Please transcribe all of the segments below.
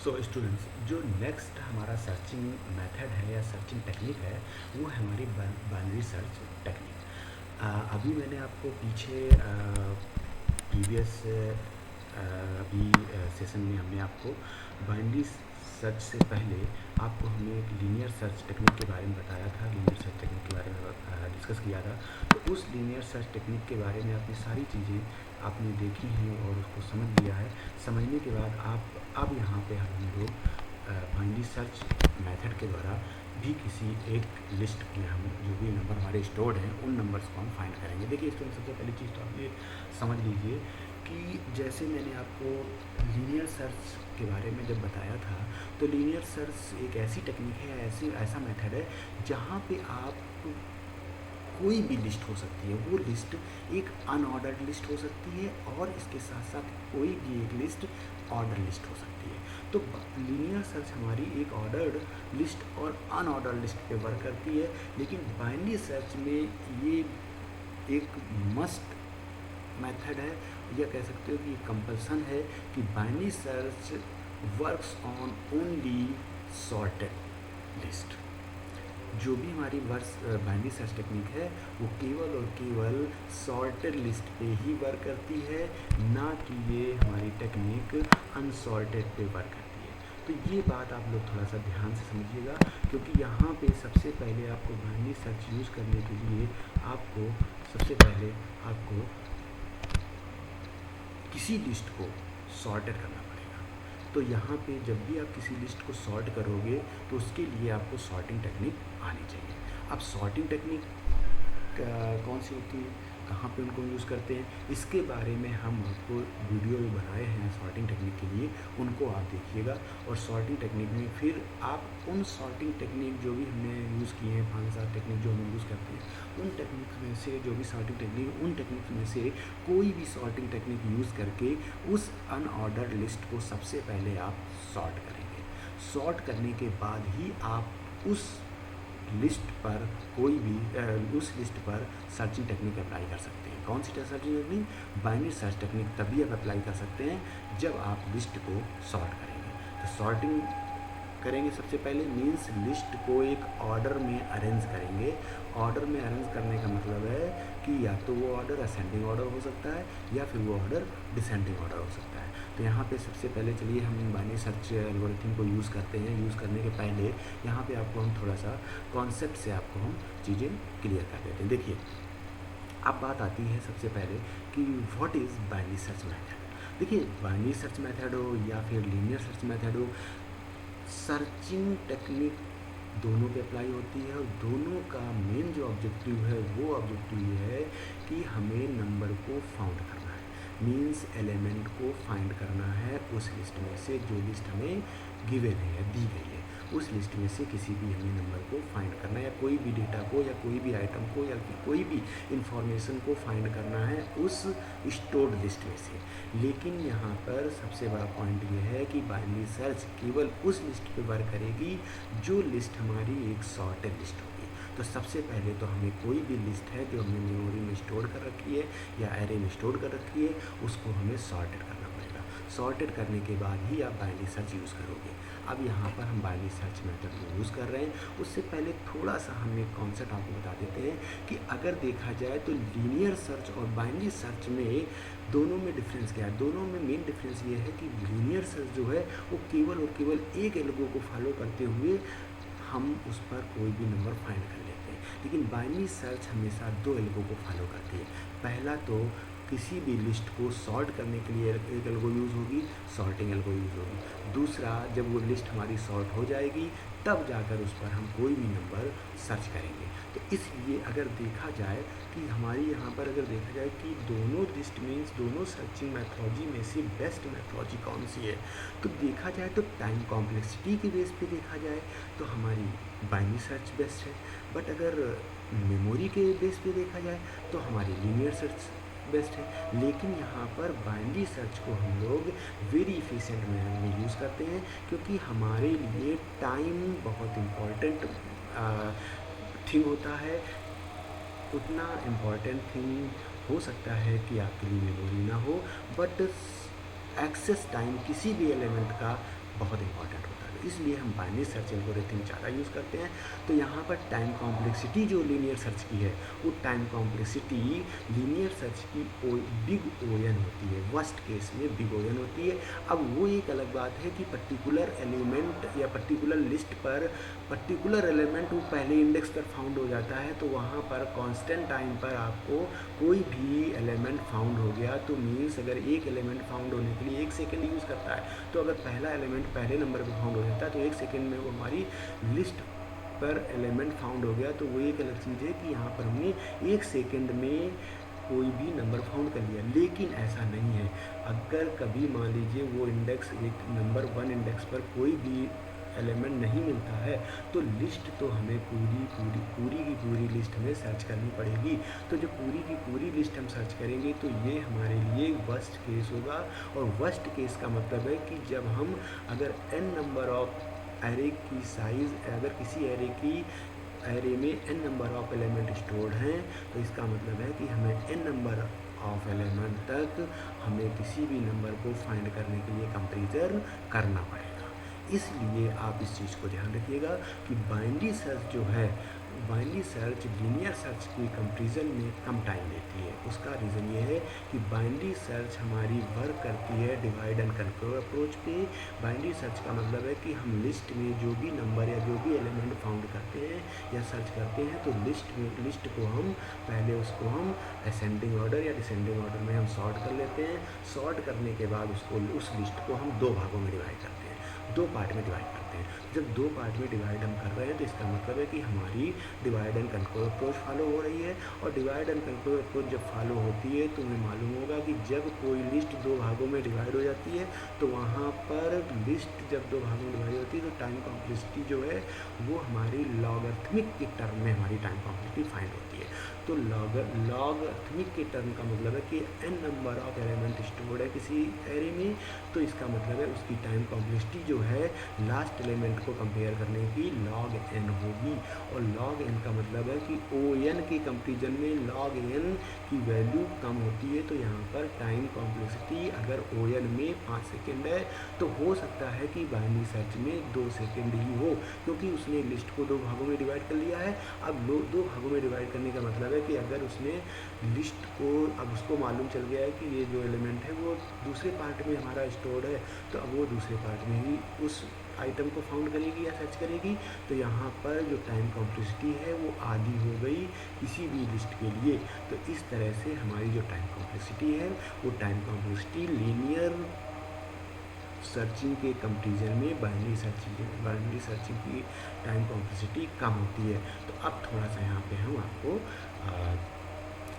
So students, जो next हमारा searching method है या सर्चिंग टेक्निक है वो है हमारी बाइनरी सर्च टेक्निक। अभी मैंने आपको पीछे प्रीवियस अभी सेशन में हमने आपको बाइनरी सर्च से पहले आपको हमने एक लीनियर सर्च टेक्निक के बारे में बताया था, लीनियर सर्च टेक्निक के बारे में डिस्कस किया था। तो उस लीनियर सर्च टेक्निक के बारे में आपने सारी चीज़ें आपने देखी हैं और उसको समझ लिया है। समझने के बाद आप अब यहाँ पे हम लोग बाइनरी सर्च मेथड के द्वारा भी किसी एक लिस्ट में हम जो भी नंबर हमारे स्टोर्ड हैं उन नंबर्स को हम फाइंड करेंगे। देखिए स्टूडेंट, सबसे पहली चीज़ तो आप ये समझ लीजिए कि जैसे मैंने आपको लीनियर सर्च के बारे में जब बताया था, तो लीनियर सर्च एक ऐसी टेक्निक है, ऐसा मेथड है जहाँ पे आप कोई भी लिस्ट हो सकती है, वो लिस्ट एक अनऑर्डर्ड लिस्ट हो सकती है और इसके साथ साथ कोई भी एक लिस्ट ऑर्डर लिस्ट हो सकती है। तो लीनियर सर्च हमारी एक ऑर्डर्ड लिस्ट और अनऑर्डर्ड लिस्ट पे वर्क करती है, लेकिन बाइनरी सर्च में ये एक मस्ट मेथड है, या कह सकते हो कि कंपल्सन है कि binary search works on only sorted list. जो भी हमारी बाइनरी सर्च टेक्निक है वो केवल और केवल सॉर्टेड लिस्ट पे ही वर्क करती है, ना कि ये हमारी टेक्निक अनसॉर्टेड पे वर्क करती है। तो ये बात आप लोग थोड़ा सा ध्यान से समझिएगा, क्योंकि यहाँ पे सबसे पहले आपको बाइनरी सर्च यूज़ करने के लिए सबसे पहले आपको किसी लिस्ट को सॉर्टेड करना पड़ेगा। तो यहाँ पे जब भी आप किसी लिस्ट को सॉर्ट करोगे तो उसके लिए आपको सॉर्टिंग टेक्निक आनी चाहिए। अब सॉर्टिंग टेक्निक कौन सी होती है, कहाँ पे उनको यूज़ करते हैं, इसके बारे में हम आपको वीडियो भी बनाए हैं सॉर्टिंग टेक्निक के लिए, उनको आप देखिएगा। और सॉर्टिंग टेक्निक में फिर आप उन सॉर्टिंग टेक्निक जो भी हमने यूज़ किए हैं, 5-7 टेक्निक जो हम यूज़ करते हैं, उन टेक्निक में से जो भी सॉर्टिंग टेक्निक, उन टेक्निक में से कोई भी सॉर्टिंग टेक्निक यूज़ करके उस अनऑर्डर्ड लिस्ट को सबसे पहले आप सॉर्ट करेंगे। सॉर्ट करने के बाद ही आप उस लिस्ट पर उस लिस्ट पर सर्चिंग टेक्निक अप्लाई कर सकते हैं। कौन सी searching technique? Binary search technique तभी आप अप्लाई कर सकते हैं जब आप लिस्ट को सॉर्ट करेंगे। तो सॉर्टिंग करेंगे सबसे पहले मीन्स लिस्ट को एक ऑर्डर में अरेंज करेंगे। ऑर्डर में अरेंज करने का मतलब है कि या तो वो ऑर्डर असेंडिंग ऑर्डर हो सकता है या फिर वो ऑर्डर डिसेंडिंग ऑर्डर हो सकता है। तो यहाँ पे सबसे पहले चलिए हम बाइनरी सर्च एल्गोरिथम को यूज़ करते हैं। यूज़ करने के पहले यहाँ पे आपको हम थोड़ा सा कॉन्सेप्ट से आपको हम चीज़ें क्लियर कर देते हैं। देखिए, अब बात आती है सबसे पहले कि what is binary search method. देखिए, बाइनरी सर्च मेथड हो या फिर लीनियर सर्च मेथड हो, सर्चिंग टेक्निक दोनों पे अप्लाई होती है और दोनों का मेन जो ऑब्जेक्टिव है वो ऑब्जेक्टिव ये है कि हमें नंबर को फाउंड करना है, मीन्स एलिमेंट को फाइंड करना है उस लिस्ट में से जो लिस्ट हमें गिवन है या दी गई है। उस लिस्ट में से किसी भी हमें नंबर को फाइंड करना है, या कोई भी डेटा को या कोई भी आइटम को या कोई भी इंफॉर्मेशन को फाइंड करना है उस स्टोर्ड लिस्ट में से। लेकिन यहाँ पर सबसे बड़ा पॉइंट ये है कि बाइनरी सर्च केवल उस लिस्ट पे वर्क करेगी जो लिस्ट हमारी एक सॉर्टेड लिस्ट होगी। तो सबसे पहले तो हमें कोई भी लिस्ट है जो हमने मेमोरी में स्टोर कर रखी है या एरे में स्टोर कर रखी है, उसको हमें सॉर्टेड करना पड़ेगा। सॉर्टेड करने के बाद ही आप बाइनरी सर्च यूज़ करोगे। अब यहाँ पर हम बाइनरी सर्च मेथड को यूज़ कर रहे हैं। उससे पहले थोड़ा सा हम एक कॉन्सेप्ट आपको बता देते हैं कि अगर देखा जाए तो लीनियर सर्च और बाइनरी सर्च में दोनों में डिफरेंस क्या है। दोनों में मेन डिफरेंस ये है कि लीनियर सर्च जो है वो केवल और केवल एक एल्गो को फॉलो करते हुए हम उस पर कोई भी नंबर फाइंड कर लेते हैं, लेकिन बाइनरी सर्च हमेशा दो एल्गो को फॉलो करती है। पहला तो किसी भी लिस्ट को सॉर्ट करने के लिए एक एल्गो यूज़ होगी, सॉर्टिंग एल्गो यूज़ होगी। दूसरा, जब वो लिस्ट हमारी सॉर्ट हो जाएगी तब जाकर उस पर हम कोई भी नंबर सर्च करेंगे। तो इसलिए अगर देखा जाए कि हमारी यहाँ पर अगर देखा जाए कि दोनों लिस्ट मीन्स दोनों सर्चिंग मैथोलॉजी में से बेस्ट मैथोलॉजी कौन सी है, तो देखा जाए तो टाइम कॉम्प्लेक्सिटी के बेस पे देखा जाए तो हमारी बाइनरी सर्च बेस्ट है। बट अगर मेमोरी के बेस पे देखा जाए तो हमारी लीनियर सर्च बेस्ट है। लेकिन यहाँ पर बाइनरी सर्च को हम लोग वेरी इफ़िशिएंट मैनर में यूज़ करते हैं, क्योंकि हमारे लिए टाइम बहुत इम्पॉर्टेंट थिंग होता है। उतना इम्पॉर्टेंट थिंग हो सकता है कि आपके लिए मेमोरी ना हो, बट एक्सेस टाइम किसी भी एलिमेंट का बहुत इंपॉर्टेंट होता है। तो इसलिए हम बाइनरी सर्च एल्गोरिथम ज़्यादा यूज़ करते हैं। तो यहाँ पर टाइम कॉम्प्लेक्सिटी जो लीनियर सर्च की है, वो टाइम कॉम्प्लेक्सिटी लीनियर सर्च की बिग ओएन होती है, वर्स्ट केस में बिग ओएन होती है। अब वो एक अलग बात है कि पर्टिकुलर एलिमेंट या पर्टिकुलर लिस्ट पर पर्टिकुलर एलिमेंट वो पहले इंडेक्स पर फाउंड हो जाता है, तो वहाँ पर कांस्टेंट टाइम पर आपको कोई भी एलिमेंट फाउंड हो गया तो मीन्स अगर एक एलिमेंट फाउंड होने के लिए 1 सेकेंड यूज़ करता है, तो अगर पहला एलिमेंट पहले नंबर पर फाउंड हो जाता है तो 1 सेकेंड में वो हमारी लिस्ट पर एलिमेंट फाउंड हो गया। तो वो एक अलग चीज़ है कि यहाँ पर हमने 1 सेकेंड में कोई भी नंबर फाउंड कर लिया। लेकिन ऐसा नहीं है, अगर कभी मान लीजिए वो इंडेक्स एक नंबर 1 इंडेक्स पर कोई भी एलिमेंट नहीं मिलता है, तो लिस्ट तो हमें पूरी की पूरी लिस्ट में सर्च करनी पड़ेगी। तो जो पूरी की पूरी लिस्ट हम सर्च करेंगे तो ये हमारे लिए वर्स्ट केस होगा। और वर्स्ट केस का मतलब है कि जब हम अगर n नंबर ऑफ एरे की साइज़, अगर किसी एरे में n number of element stored हैं, तो इसका मतलब है कि हमें n नंबर ऑफ एलिमेंट तक हमें किसी भी नंबर को फाइंड करने के लिए कंपैरिजन करना पड़ेगा। इसलिए आप इस चीज़ को ध्यान रखिएगा कि बाइनरी सर्च जो है, बाइनरी सर्च लीनियर सर्च की कंपैरिजन में कम टाइम लेती है। उसका रीज़न ये है कि बाइनरी सर्च हमारी वर्क करती है डिवाइड एंड कंक्योर अप्रोच पे। बाइनरी सर्च का मतलब है कि हम लिस्ट में जो भी नंबर या जो भी एलिमेंट फाउंड करते हैं या सर्च करते हैं, तो लिस्ट को हम पहले उसको हम असेंडिंग ऑर्डर या डिसेंडिंग ऑर्डर में हम सॉर्ट कर लेते हैं। सॉर्ट करने के बाद उस लिस्ट को हम 2 भागों में डिवाइड करते हैं, 2 पार्ट में डिवाइड करते हैं। जब 2 पार्ट में डिवाइड हम कर रहे हैं तो इसका मतलब है कि हमारी divide and conquer approach follow हो रही है। और डिवाइड एंड कंक्योर अप्रोच जब फॉलो होती है तो हमें मालूम होगा कि जब कोई लिस्ट 2 भागों में डिवाइड हो जाती है, तो वहाँ पर लिस्ट जब 2 भागों में डिवाइड होती है तो टाइम कॉम्प्लेक्सिटी जो है वो हमारी लॉगरिथमिक के टर्म में हमारी टाइम कॉम्प्लेक्सिटी फाइंड होती है। तो लॉगरिथमिक के टर्म का मतलब है कि n number of element stored है किसी एरे में, तो इसका मतलब है उसकी टाइम कॉम्प्लेक्सिटी जो है लास्ट एलिमेंट को कंपेयर करने की log n होगी। और log n का मतलब है कि O(n) के कंपेरिजन में log n की वैल्यू कम होती है। तो यहाँ पर टाइम कॉम्प्लेक्सिटी अगर O(n) में 5 सेकेंड है, तो हो सकता है कि बाइनरी सर्च में 2 सेकेंड ही हो, क्योंकि उसने लिस्ट को 2 भागों में डिवाइड कर लिया है। अब 2 भागों में डिवाइड करने का मतलब है कि अगर उसने लिस्ट को, अब उसको मालूम चल गया है कि ये जो एलिमेंट है वो दूसरे पार्ट में हमारा स्टोर्ड है, तो अब वो दूसरे पार्ट में ही उस आइटम को फाउंड करेगी या सर्च करेगी। तो यहाँ पर जो टाइम कॉम्प्लेक्सिटी है वो आधी हो गई किसी भी लिस्ट के लिए। तो इस तरह से हमारी जो टाइम कॉम्प्लेक्सिटी है वो टाइम कॉम्प्लेक्सिटी लीनियर सर्चिंग के कंपैरिजन में बाइनरी सर्चिंग की टाइम कॉम्प्लेक्सिटी कम होती है। तो अब थोड़ा सा यहाँ पे हम आपको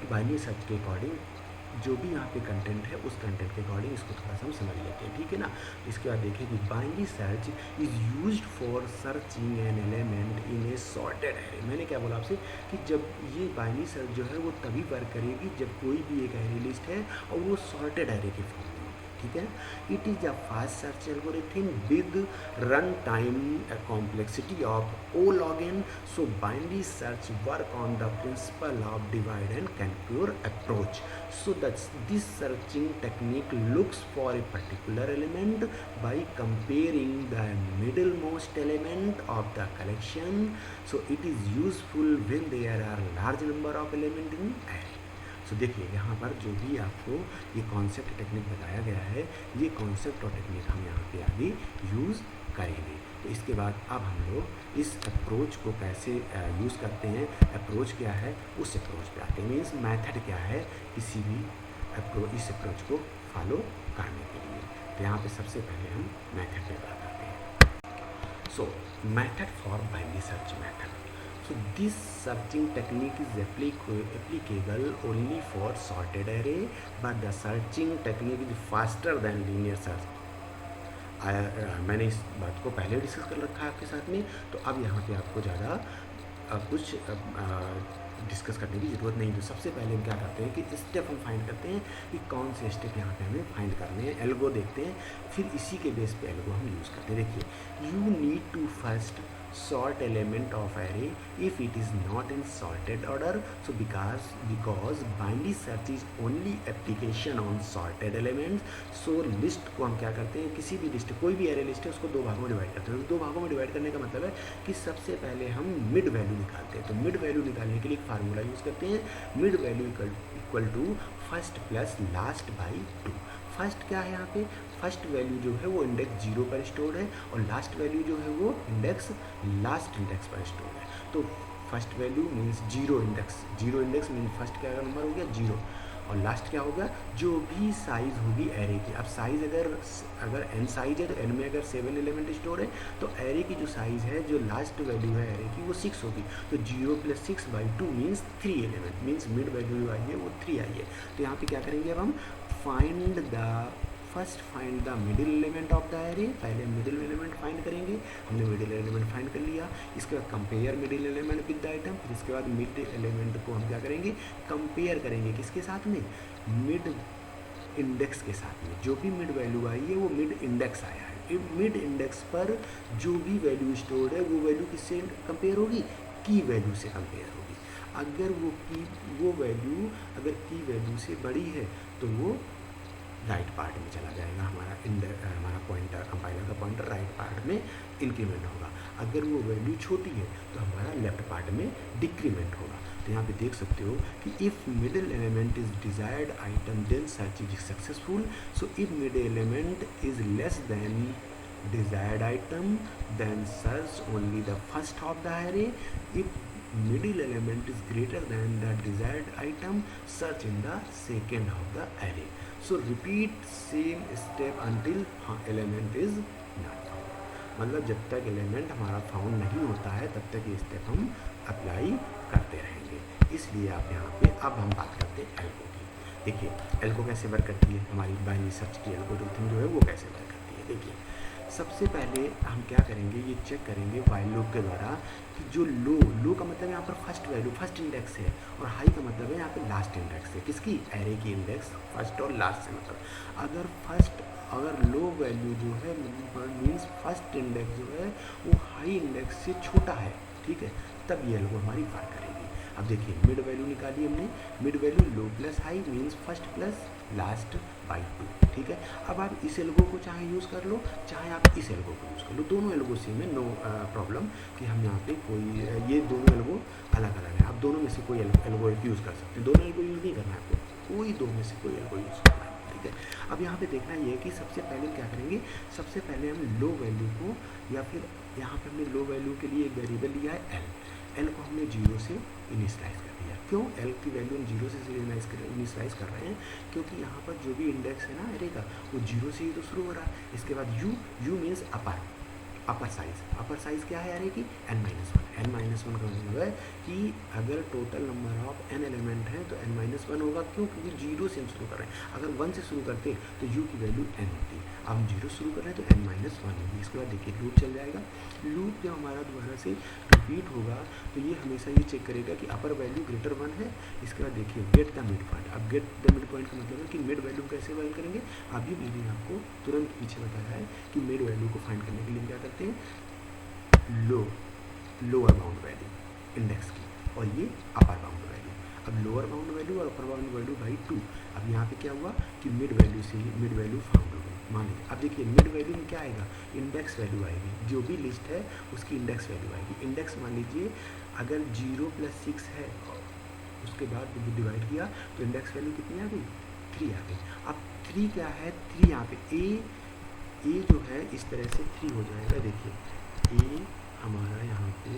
बाइनरी सर्च के अकॉर्डिंग जो भी यहाँ पे कंटेंट है उस कंटेंट के अकॉर्डिंग इसको थोड़ा सा हम समझ लेते हैं, ठीक है ना। इसके बाद देखिए कि binary search is used for searching an element in A sorted array. मैंने क्या बोला आपसे कि जब ये बाइनरी सर्च जो है वो तभी वर्क करेगी जब कोई भी एक एरे लिस्ट है और वो सॉर्टेड एरे के फॉर्म में, ठीक है। It is a fast search algorithm with run time complexity of O log n। So binary search work on the principle of divide and conquer approach. So this searching technique looks for a particular element by comparing the middlemost element of the collection. So it is useful when there are large number of elements in array. So देखिए यहाँ पर जो भी आपको ये concept technique बताया गया है, ये कॉन्सेप्ट और टेक्निक हम यहाँ पे आगे यूज़ करेंगे। तो इसके बाद अब हम लोग इस अप्रोच को कैसे यूज़ करते हैं, अप्रोच क्या है उस अप्रोच पे आते हैं। मीन्स मेथड क्या है किसी भी इस अप्रोच को फॉलो करने के लिए। तो यहाँ पे सबसे पहले हम मेथड पे बात करते हैं। सो method for binary search method. So this searching technique is applicable only for sorted array, but the searching technique is faster than linear search. मैंने इस बात को पहले डिस्कस कर रखा है आपके साथ में, तो अब यहाँ पे आपको ज़्यादा कुछ डिस्कस करने की ज़रूरत नहीं। तो सबसे पहले हम क्या करते हैं कि स्टेप हम फाइंड करते हैं कि कौन से स्टेप यहाँ पे हमें फाइंड करने हैं, एल्गो देखते हैं, फिर इसी के बेस पे एल्गो हम यूज़ करते हैं। देखिए, you need to first sort element of array if it is not in sorted order. So because binary search is only application on sorted elements. So list को हम क्या करते हैं, किसी भी लिस्ट, कोई भी एरे लिस्ट है उसको दो भागों में डिवाइड करते हैं। दो भागों में डिवाइड करने का मतलब है कि सबसे पहले हम मिड वैल्यू निकालते हैं। तो मिड वैल्यू निकालने के लिए एक फार्मूला यूज़ करते हैं, mid value equal to first plus last by 2। First क्या है यहाँ पे, फर्स्ट वैल्यू जो है वो इंडेक्स 0 पर स्टोर है और लास्ट वैल्यू जो है वो इंडेक्स लास्ट इंडेक्स पर स्टोर है। तो first value means 0 index, 0 index means first क्या नंबर हो गया 0 और लास्ट क्या होगा, जो भी साइज़ होगी एरे की। अब साइज़ अगर n साइज़ है तो n में अगर 7 एलिमेंट स्टोर है तो एरे की जो साइज़ है, जो लास्ट वैल्यू है एरे की वो 6 होगी। तो 0 + 6/2 means 3 element, means mid value जो आई है वो 3 आई है। तो यहाँ पे क्या करेंगे अब हम find the middle element of the array. पहले मिडिल एलिमेंट फाइंड करेंगे, हमने मिडिल एलिमेंट फाइंड कर लिया। इसके बाद compare middle element with the item, फिर इसके बाद मिड एलिमेंट को हम क्या करेंगे, कंपेयर करेंगे किसके साथ में, मिड इंडेक्स के साथ में। जो भी मिड वैल्यू आई है वो मिड इंडेक्स आया है। मिड इंडेक्स पर जो भी वैल्यू स्टोर्ड है वो वैल्यू किससे कंपेयर होगी, की वैल्यू से कंपेयर होगी। अगर वो वैल्यू अगर की वैल्यू से बड़ी है तो वो राइट पार्ट में चला जाएगा, हमारा पॉइंटर, कंपाइलर का पॉइंटर राइट पार्ट में इंक्रीमेंट होगा। अगर वो वैल्यू छोटी है तो हमारा लेफ्ट पार्ट में डिक्रीमेंट होगा। तो यहाँ पे देख सकते हो कि if middle element is desired item then search is successful. So if middle element is less than desired item then search only the first of the array. If middle element is greater than the desired item, search in the second of the array. So repeat same step until element is not found. मतलब जब तक element हमारा found नहीं होता है तब तक ये स्टेप हम अप्लाई करते रहेंगे। इसलिए आप यहाँ पे अब हम बात करते हैं एल्गो की। देखिए एल्गो कैसे वर्क करती है, हमारी बाइनरी सर्च की एल्गोरिथम जो है वो कैसे वर्क करती है। देखिए सबसे पहले हम क्या करेंगे, ये चेक करेंगे व्हाइल लूप के द्वारा कि जो लो का मतलब यहाँ पर फर्स्ट वैल्यू, फर्स्ट इंडेक्स है, और हाई का मतलब है यहाँ पे लास्ट इंडेक्स है। किसकी, एरे की इंडेक्स फर्स्ट और लास्ट से मतलब अगर लो वैल्यू जो है मीन्स फर्स्ट इंडेक्स जो है वो हाई इंडेक्स से छोटा है, ठीक है, तब ये एल्गो हमारी वर्क करेगी। अब देखिए मिड वैल्यू निकाली हमने, mid value low plus high means first plus last by 2, ठीक है। अब आप इस एल्गो को चाहे यूज़ कर लो, चाहे आप इस एल्गो को यूज़ कर लो, दोनों एल्गो सेम है, नो प्रॉब्लम कि हम यहाँ पे कोई ये दोनों एल्गो अलग अलग है। आप दोनों में से कोई एल्गो यूज़ कर सकते हैं, दोनों एल्गो यूज़ नहीं करना है आपको, कोई दो में से कोई एल्गो यूज़ करना है, ठीक है। अब यहाँ पे देखना ये है कि सबसे पहले क्या करेंगे, सबसे पहले हम लो वैल्यू को, या फिर यहाँ पे हमने लो वैल्यू के लिए एक वेरिएबल लिया है एल को हमने 0 से इनिशियलाइज कर दिया। क्यों एल की वैल्यू हम 0 से इनिशियलाइज कर रहे हैं, क्योंकि यहाँ पर जो भी इंडेक्स है ना एरे का वो 0 से ही तो शुरू हो रहा है। इसके बाद यू मीन्स अपर साइज़ क्या है एरे की, n-1। n-1 का मतलब है कि अगर total number of n element है तो n-1 होगा। क्यों, क्योंकि 0 से हम शुरू कर रहे हैं। अगर 1 से शुरू करते तो u की वैल्यू n होती, अब हम 0 शुरू कर रहे हैं तो n-1 होगी। इसके बाद देखिए लूप चल जाएगा। लूप जब हमारा दोबारा से रिपीट होगा तो ये हमेशा ये चेक करेगा कि अपर वैल्यू ग्रेटर 1 है। इसके बाद देखिए गेट द मिड पॉइंट। अब गेट द मिड पॉइंट का मतलब है कि मिड वैल्यू कैसे फाइंड करेंगे। अभी मैंने आपको तुरंत पीछे बताया है कि मिड वैल्यू को फाइंड करने के लिए क्या करते हैं, लोअर बाउंड वैल्यू इंडेक्स की, और ये अपर बाउंड वैल्यू। अब लोअर बाउंड वैल्यू और अपर बाउंड वैल्यू बाई 2। अब यहाँ पे क्या हुआ कि मिड वैल्यू से ही मिड वैल्यू फाउंड हो गई। मान लीजिए अब देखिए मिड वैल्यू में क्या आएगा, इंडेक्स वैल्यू आएगी, जो भी लिस्ट है उसकी इंडेक्स वैल्यू आएगी। इंडेक्स मान लीजिए अगर 0 + 6 है, उसके बाद डिवाइड किया तो इंडेक्स वैल्यू कितनी आ गई, 3 आ गई। अब 3 क्या है, 3 यहाँ पे ए जो है इस तरह से 3 हो जाएगा। देखिए ए हमारा यहाँ पे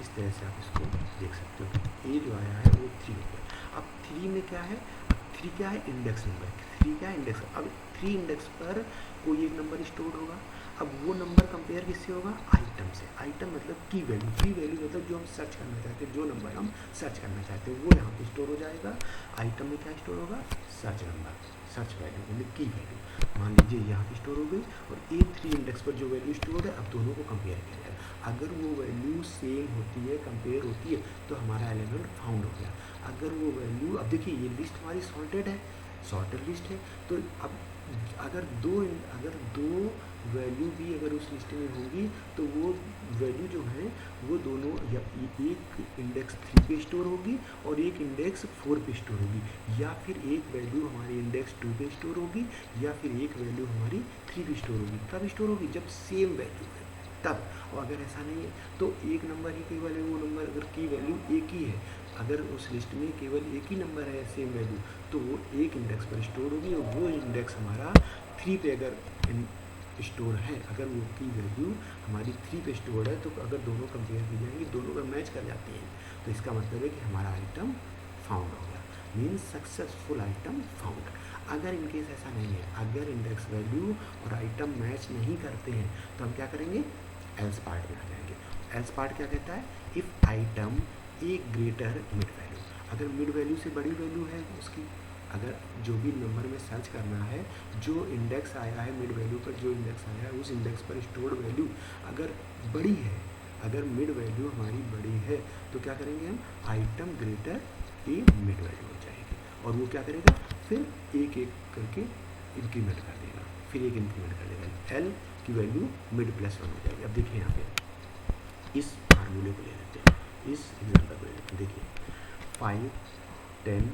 इस तरह से आप इसको देख सकते हो, ए जो आया है वो 3 हो गया। अब 3 में क्या है, अब 3 क्या है, इंडेक्स नंबर, 3 क्या है, इंडेक्स। अब 3 इंडेक्स पर कोई एक नंबर स्टोर होगा। अब वो नंबर कंपेयर किससे होगा, आइटम से। आइटम मतलब की वैल्यू मतलब जो हम सर्च करना चाहते हैं, जो नंबर हम सर्च करना चाहते हैं वो यहाँ पे स्टोर हो जाएगा। आइटम में क्या स्टोर होगा, सर्च नंबर, सर्च वैल्यू मतलब की वैल्यू मान लीजिए यहाँ पे स्टोर हो गई। और A3 इंडेक्स पर जो वैल्यू स्टोर है, अब दोनों को कंपेयर किया जाए। अगर वो वैल्यू सेम होती है, कंपेयर होती है, तो हमारा एलिमेंट फाउंड हो गया। अगर वो वैल्यू, अब देखिए ये लिस्ट हमारी सॉर्टेड है, सॉर्टेड लिस्ट है, तो अब अगर दो वैल्यू भी अगर उस लिस्ट में होंगी तो वो वैल्यू जो है वो दोनों या एक इंडेक्स 3 पे स्टोर होगी और एक इंडेक्स 4 पे स्टोर होगी, या फिर एक वैल्यू हमारी इंडेक्स 2 पे स्टोर होगी या फिर एक वैल्यू हमारी 3 पे स्टोर होगी। कब स्टोर होगी? जब सेम वैल्यू है तब। और अगर ऐसा नहीं है तो एक नंबर ही केवल है, वो नंबर अगर की वैल्यू एक ही है, अगर उस लिस्ट में केवल एक ही नंबर है सेम वैल्यू, तो वो एक इंडेक्स पर स्टोर होगी और वो इंडेक्स हमारा 3 पे अगर स्टोर है, अगर वो की वैल्यू हमारी 3 पे स्टोर है, तो अगर दोनों कंपेयर की जाएंगी, दोनों का मैच कर जाती हैं, तो इसका मतलब है कि हमारा आइटम फाउंड हो गया, मीन्स सक्सेसफुल आइटम फाउंड। अगर इनकेस ऐसा नहीं है, अगर इंडेक्स वैल्यू और आइटम मैच नहीं करते हैं, तो हम क्या करेंगे? एल्स पार्ट में आ जाएंगे। एल्स पार्ट क्या कहता है? If item A greater mid value, अगर मिड वैल्यू से बड़ी वैल्यू है उसकी, अगर जो भी नंबर में सर्च करना है, जो इंडेक्स आया है मिड वैल्यू पर, जो इंडेक्स आया है उस इंडेक्स पर स्टोर्ड वैल्यू अगर बड़ी है, अगर मिड वैल्यू हमारी बड़ी है, तो क्या करेंगे हम? आइटम ग्रेटर ए मिड वैल्यू हो जाएगी, और वो क्या करेगा? फिर एक एक करके इंक्रीमेंट कर देगा, फिर एक इंक्रीमेंट कर देगा, एल की वैल्यू मिड प्लस 1 हो जाएगी। अब देखिए यहाँ पे इस फार्मूले को ले लेते हैं, इस एग्जाम्पल को ले लेते हैं। देखिए 5, 10,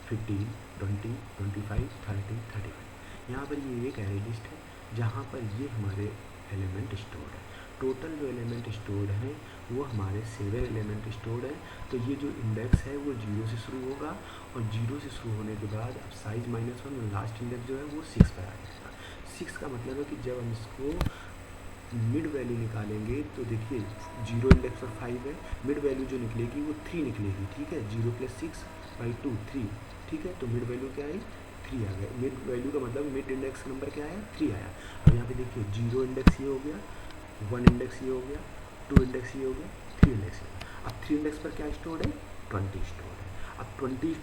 15, 20, 25, 30, 35, यहाँ पर ये एक एरे लिस्ट है जहाँ पर ये हमारे एलिमेंट स्टोर्ड है। टोटल जो एलिमेंट स्टोर्ड हैं वो हमारे 7 एलिमेंट स्टोर्ड है। तो ये जो इंडेक्स है वो 0 से शुरू होगा, और 0 से शुरू होने के बाद अब साइज -1 में लास्ट इंडेक्स जो है वो 6 पर आ जाएगा। 6 का मतलब है कि जब हम इसको मिड वैल्यू निकालेंगे तो देखिए 0 इंडेक्स पर 5 है, मिड वैल्यू जो निकलेगी वो 3 निकलेगी, ठीक है, 0 + 6/2 3, ठीक है, तो मिड वैल्यू क्या आई? 3 आ गया। मिड वैल्यू का मतलब मिड इंडेक्स नंबर क्या आया? 3 आया। अब यहाँ पे देखिए 0 इंडेक्स ये हो गया, 1 इंडेक्स ये हो गया, 2 इंडेक्स ये हो गया, 3 इंडेक्स ये हो गया। अब 3 इंडेक्स पर क्या स्टोर्ड है? 20 स्टोर्ड है। अब 20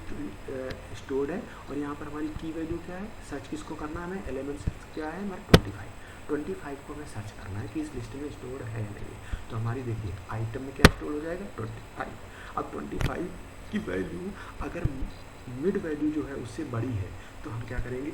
स्टोर्ड है, और यहाँ पर हमारी की वैल्यू क्या है? सर्च किसको करना है हमें? एलिमेंट सर्च क्या है हमारा? 25 को हमें सर्च करना है कि इस लिस्ट में स्टोर है या नहीं। तो हमारी देखिए आइटम में क्या स्टोर हो जाएगा? 25। अब 25 की वैल्यू अगर मिड वैल्यू जो है उससे बड़ी है, तो हम क्या करेंगे?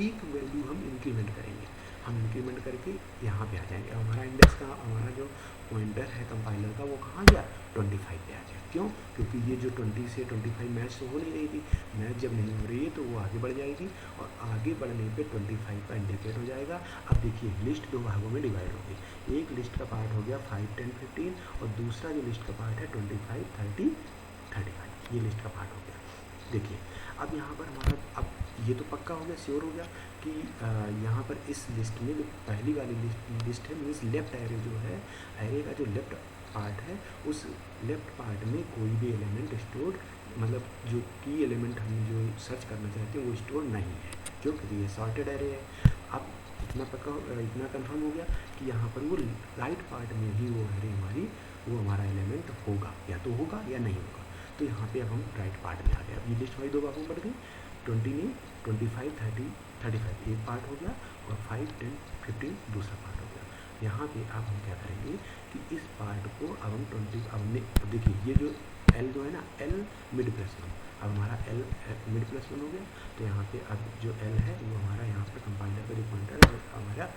एक वैल्यू हम इंक्रीमेंट करेंगे, हम इंक्रीमेंट करके यहाँ पे आ जाएंगे। हमारा इंडेक्स का, हमारा जो पॉइंटर है कंपाइलर का, वो कहाँ गया? 25 पे आ जाएगा। क्यों? क्योंकि ये जो 20 से 25 मैच तो हो नहीं रही थी, मैच जब नहीं हो रही है तो वो आगे बढ़ जाएगी, और आगे बढ़ने पे 25 का इंडिकेट हो जाएगा। अब देखिए लिस्ट दो भागों में डिवाइड होगी, एक लिस्ट का पार्ट हो गया 5, 10, 15, और दूसरा जो लिस्ट का पार्ट है 25, 30, 35, ये लिस्ट का पार्ट हो गया। देखिए अब यहाँ पर हमारा, अब ये तो पक्का हो गया, श्योर हो गया कि यहाँ पर इस लिस्ट में जो पहली वाली लिस्ट है, मीन्स लेफ्ट एरे जो है, एरे का जो लेफ्ट पार्ट है, उस लेफ्ट पार्ट में कोई भी एलिमेंट स्टोर, मतलब जो की एलिमेंट हम जो सर्च करना चाहते हैं वो स्टोर नहीं है, क्योंकि ये सॉर्टेड एरे है। अब इतना पक्का, इतना कंफर्म हो गया कि यहाँ पर वो राइट पार्ट में ही वो एरे हमारी, वो हमारा एलिमेंट होगा, या तो होगा या नहीं होगा। तो यहाँ पे अब हम राइट पार्ट में आ गए। अब ये लिस्ट हमारी दो भागों में बढ़ गई, 20 में 25, 30, 35 एक पार्ट हो गया, और 5, 10, 15 दूसरा पार्ट हो गया। यहाँ पे अब हम क्या करेंगे कि इस पार्ट को अब हम 20, अब हमने देखिए ये जो L जो है ना, L मिड प्लस 1, अब हमारा L मिड प्लस 1 हो गया। तो यहाँ पे अब जो L है वो हमारा यहाँ पर कंपाइलर का जो पॉइंटर है हमारा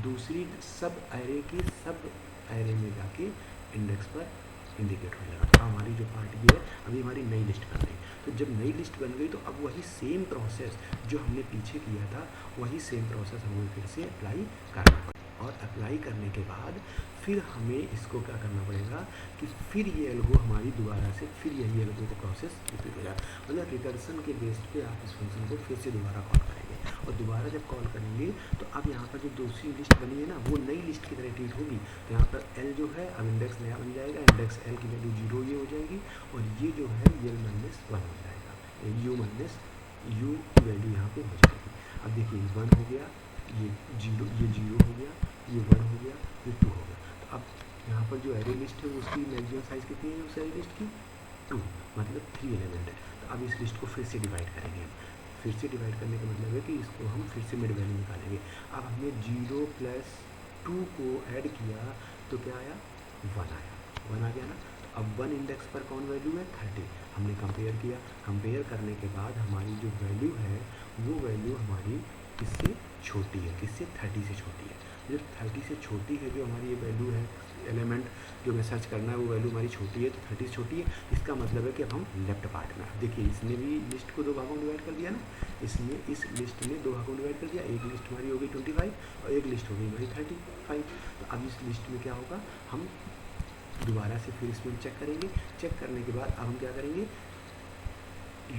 दूसरी सब एरे की सब एरे में जाके इंडेक्स पर इंडिकेट हो जाएगा। तो हमारी जो पार्ट ये है, अभी हमारी नई लिस्ट बन गई। तो जब नई लिस्ट बन गई तो अब वही सेम प्रोसेस जो हमने पीछे किया था, वही सेम प्रोसेस हमें फिर से अप्लाई करना पड़ेगा। और अप्लाई करने के बाद फिर हमें इसको क्या करना पड़ेगा कि फिर ये एल्गो हमारी दोबारा से, फिर यही एल्गो का प्रोसेस रिपीट हो जाएगा। मतलब रिकर्सन के बेस पे आप इस फंक्शन को फिर से दोबारा कॉल करेंगे, और दोबारा जब कॉल करेंगे तो अब यहाँ पर जो दूसरी लिस्ट बनी है ना, वो नई लिस्ट की तरह ट्रीट होगी। तो यहाँ पर L जो है अब इंडेक्स नया बन जाएगा, इंडेक्स L की वैल्यू 0 ये हो जाएगी, और ये जो है ये -1 हो जाएगा, U की वैल्यू यहाँ पे हो जाएगी। अब देखिए 1 हो गया, ये 0 हो गया, ये 1 हो गया, ये 2 हो गया। तो अब यहाँ पर जो एरे लिस्ट है उसकी मैक्सिमम साइज़ कितनी है उस एरे लिस्ट की? 2, मतलब 3 एलिमेंट है। तो अब इस लिस्ट को फिर से डिवाइड करेंगे। फिर से डिवाइड करने का मतलब है कि इसको हम फिर से मिड वैल्यू निकालेंगे। अब हमने 0 + 2 को ऐड किया तो क्या आया? 1 आया, 1 आ गया ना। तो अब 1 इंडेक्स पर कौन वैल्यू है 30, हमने कंपेयर किया, कंपेयर करने के बाद हमारी जो वैल्यू है वो वैल्यू हमारी किससे छोटी है, किससे 30 से छोटी है। जो 30 से छोटी है जो हमारी ये वैल्यू है एलिमेंट जो मैं सर्च करना है वो वैल्यू हमारी छोटी है, तो 30 से छोटी है, इसका मतलब है कि अब हम लेफ्ट पार्ट में, देखिए इसने भी लिस्ट को 2 भागों में डिवाइड कर दिया ना, इसने इस लिस्ट में 2 भागों में डिवाइड कर दिया, एक लिस्ट हमारी हो गई 25 और एक लिस्ट हो गई हमारी 35। तो अब इस लिस्ट में क्या होगा, हम दोबारा से फिर इसमें चेक करेंगे, चेक करने के बाद अब हम क्या करेंगे,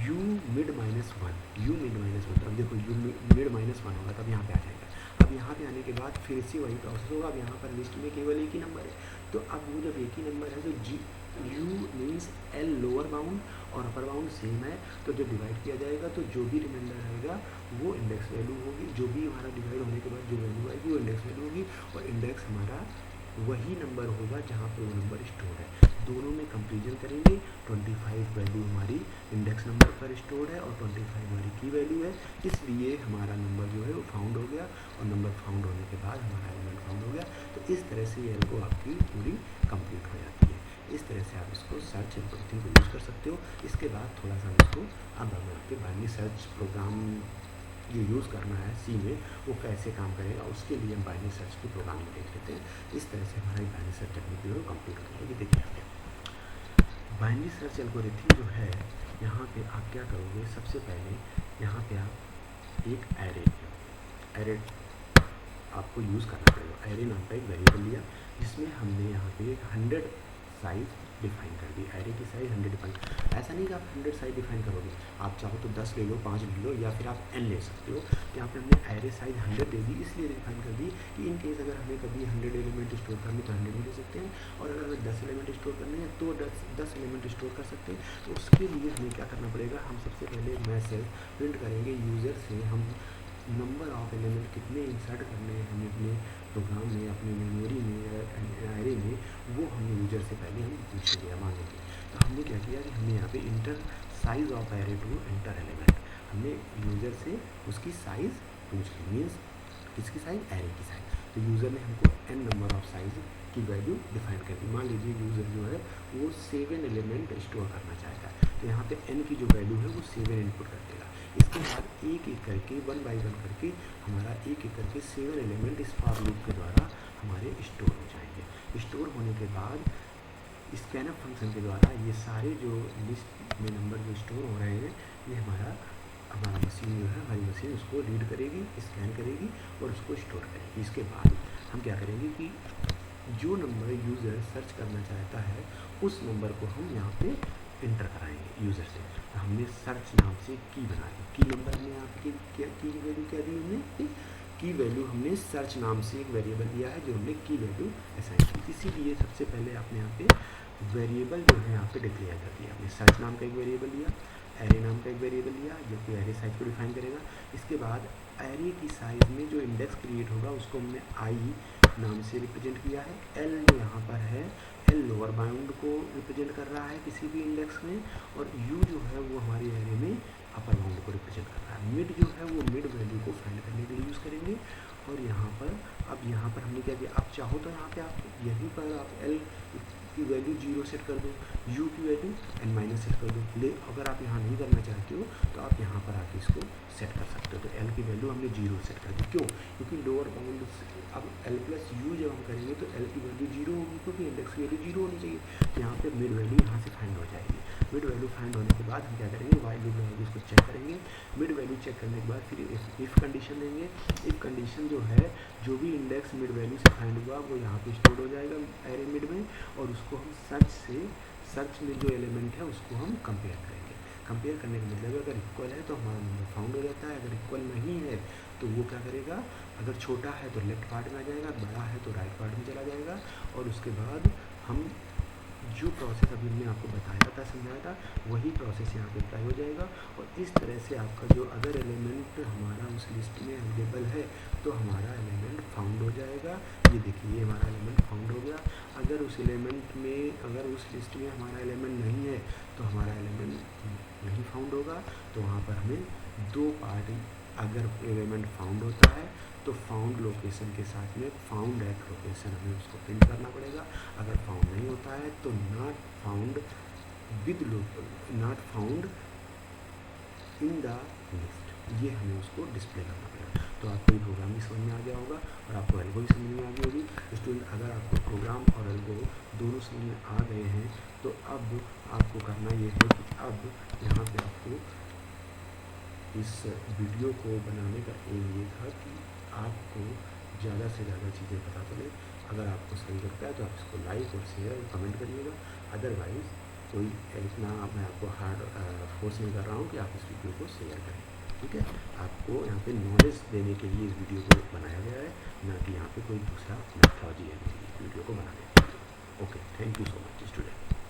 u मिड -1, u मिड -1, अब देखो u मिड -1 होगा तब यहाँ पे आ जाएगा। अब यहाँ पे आने के बाद फिर से वही प्रोसेस होगा, अब यहाँ पर लिस्ट में केवल एक ही नंबर है, तो अब वो जब एक ही नंबर है तो u means l lower bound और अपर बाउंड सेम है, तो जब डिवाइड किया जाएगा तो जो भी रिमाइंडर रहेगा वो इंडेक्स वैल्यू होगी, जो भी हमारा डिवाइड होने के बाद जो वैल्यू आएगी वो इंडेक्स वैल्यू होगी, और इंडेक्स हमारा वही नंबर होगा जहाँ पे वो नंबर स्टोर है। दोनों में कंपेरिजन करेंगे, 25 वैल्यू हमारी इंडेक्स नंबर पर स्टोर है और 25 हमारी की वैल्यू है, इसलिए हमारा नंबर जो है वो फाउंड हो गया, और नंबर फाउंड होने के बाद हमारा एलिमेंट फाउंड हो गया। तो इस तरह से ये एल्गो आपकी पूरी कंप्लीट हो जाती है। इस तरह से आप इसको सर्च एल्गोरिथम को यूज़ कर सकते हो। इसके बाद थोड़ा सा इसको अब हम आपके बाइनरी सर्च प्रोग्राम जो यूज़ करना है सी में वो कैसे काम करेगा, उसके लिए हम बाइनरी सर्च की प्रोग्रामिंग देख लेते हैं। इस तरह से हमारी बाइनरी सर्च टेक्निक जो है कंप्लीट हो जाएगी। देखिए आपके बाइनरी सर्च एल्गोरिथम जो है, यहाँ पे आप क्या करोगे, सबसे पहले यहाँ पे आप एक एरे आपको यूज़ करना पड़ेगा। एरे नाम का एक वेरिएबल लिया जिसमें हमने यहाँ पे 100 साइज डिफाइन कर दी, एरे की साइज 100 डिफाइन। ऐसा नहीं कि आप 100 साइज डिफाइन करोगे, आप चाहो तो 10 ले लो, 5 ले लो, या फिर आप n ले सकते हो। यहाँ पे हमने एरे साइज 100 दे दी, इसलिए डिफाइन कर दी कि इन केस अगर हमें कभी 100 एलिमेंट स्टोर करने तो 100 भी ले सकते हैं, और अगर हमें 10 एलिमेंट स्टोर करने हैं तो 10 एलिमेंट स्टोर कर सकते हैं। तो उसके लिए हमें क्या करना पड़ेगा, हम सबसे पहले मैसेज प्रिंट करेंगे यूज़र से, हम नंबर ऑफ एलिमेंट कितने इंसर्ट करने हैं हमें अपने प्रोग्राम में, अपनी मेमोरी में या एरे में, वो हम यूजर से पहले हम पूछेंगे या मांगेंगे। तो हमने क्या किया कि हमने यहाँ पे enter size of array to enter element, हमने यूज़र से उसकी साइज़ पूछ ली, मीन्स किसकी साइज़, एरे की साइज़। तो यूज़र ने हमको n नंबर ऑफ साइज की वैल्यू डिफाइन कर दी। मान लीजिए यूज़र जो है वो 7 एलिमेंट स्टोर करना चाहता है, तो यहाँ पे n की जो वैल्यू है वो 7 इनपुट कर देगा। इसके बाद एक एक करके 1 बाई 1 करके हमारा एक एक करके 7 एलिमेंट इस फॉर लूप के द्वारा हमारे स्टोर हो जाएंगे। स्टोर होने के बाद स्कैनअप फंक्शन के द्वारा ये सारे जो लिस्ट में नंबर जो स्टोर हो रहे हैं, ये हमारा मशीन जो है, हमारी मशीन उसको रीड करेगी, स्कैन करेगी और उसको स्टोर करेगी। इसके बाद हम क्या करेंगे कि जो नंबर यूज़र सर्च करना चाहता है उस नंबर को हम यहाँ पे इंटर कराएंगे यूज़र से। तो हमने सर्च नाम से की बना दी, की नंबर हमने यहाँ पे की वैल्यू क्या दी, हमने की वैल्यू हमने सर्च नाम से एक वेरिएबल लिया है जो हमने की वैल्यू असाइन की। इसीलिए सबसे पहले आपने यहाँ पे वेरिएबल जो है यहाँ पे डिक्लेयर कर दिया। हमने सर्च नाम का एक वेरिएबल लिया, एरे नाम का एक वेरिएबल लिया जो कि एरे साइज को डिफाइन करेगा। इसके बाद एरे की साइज में जो इंडेक्स क्रिएट होगा उसको हमने आई नाम से रिप्रेजेंट किया है। एल जो यहाँ पर है, एल लोअर बाउंड को रिप्रेजेंट कर रहा है किसी भी इंडेक्स में, और यू जो है वो हमारी एरे में अपर बाउंड को रिप्रेजेंट कर रहा है। मिड जो है वो मिड वैल्यू को फाइंड करने के लिए यूज़ करेंगे। और यहाँ पर अब यहाँ पर हमने क्या किया, आप चाहो तो यहाँ पे आप यहीं पर आप एल की वैल्यू 0 सेट कर दो, यू की वैल्यू n- सेट कर दो। ले अगर आप यहाँ नहीं करना चाहते हो तो आप यहाँ पर आके इसको सेट कर सकते हो। तो एल की वैल्यू हमने 0 सेट कर दी, क्यों, क्योंकि लोअर बाउंड अब एल प्लस यू जब हम करेंगे तो एल की वैल्यू 0 होगी, क्योंकि इंडेक्स की वैल्यू 0 होनी चाहिए। तो यहाँ पे मिड वैल्यू यहाँ से फाइंड हो जाएगी। मिड वैल्यू फाइंड होने के बाद हम क्या करेंगे, वाइल लूप लगाकर इसको चेक करेंगे। मिड वैल्यू चेक करने के बाद फिर इफ़ कंडीशन देंगे। इफ़ कंडीशन जो है, जो भी इंडेक्स मिड वैल्यू से फाइंड हुआ वो यहाँ पे स्टोर हो जाएगा एरे मिड में, और उसको हम सर्च में जो एलिमेंट है उसको हम कंपेयर करेंगे। कंपेयर करने का मतलब अगर इक्वल है तो हमारा नंबर फाउंड हो जाता है, अगर इक्वल नहीं है तो वो क्या करेगा, अगर छोटा है तो लेफ्ट पार्ट में आ जाएगा, बड़ा है तो राइट पार्ट में चला जाएगा। और उसके बाद हम जो प्रोसेस अभी हमने आपको बताया था, समझाया था, वही प्रोसेस यहाँ पे अप्लाई हो जाएगा। और इस तरह से आपका जो अगर एलिमेंट हमारा उस लिस्ट में अवेलेबल है तो हमारा एलिमेंट फाउंड हो जाएगा। ये देखिए ये हमारा एलिमेंट फाउंड हो गया। अगर उस एलिमेंट में, अगर उस लिस्ट में हमारा एलिमेंट नहीं है तो हमारा एलिमेंट नहीं फाउंड होगा। तो वहाँ पर हमें 2 पार्ट अगर एलिमेंट फाउंड होता है तो फाउंड लोकेशन के साथ में फाउंड एट लोकेशन हमें उसको प्रिंट करना पड़ेगा। अगर फाउंड नहीं होता है तो not found with not found in the list, ये हमें उसको डिस्प्ले करना पड़ेगा। तो आपको ये प्रोग्राम भी समझ में आ गया होगा और आपको एल्गो भी समझ में आ गई होगी। स्टूडेंट अगर आपको प्रोग्राम और एल्गो दोनों समझ में आ गए हैं तो अब आपको करना ये है कि अब यहाँ पे आपको इस वीडियो को बनाने का एम ये था कि आपको ज़्यादा से ज़्यादा चीज़ें पता चले। अगर आपको सही लगता है तो आप इसको लाइक और शेयर और कमेंट करिएगा। अदरवाइज़ कोई इतना मैं आपको हार्ड फोर्स नहीं कर रहा हूँ कि आप इस वीडियो को शेयर करें, ठीक है। आपको यहाँ पे नॉलेज देने के लिए इस वीडियो को बनाया गया है, ना कि यहाँ पे कोई दूसरा मेथोलॉजी है इस वीडियो को बनाने के लिए। Okay, thank you so much student.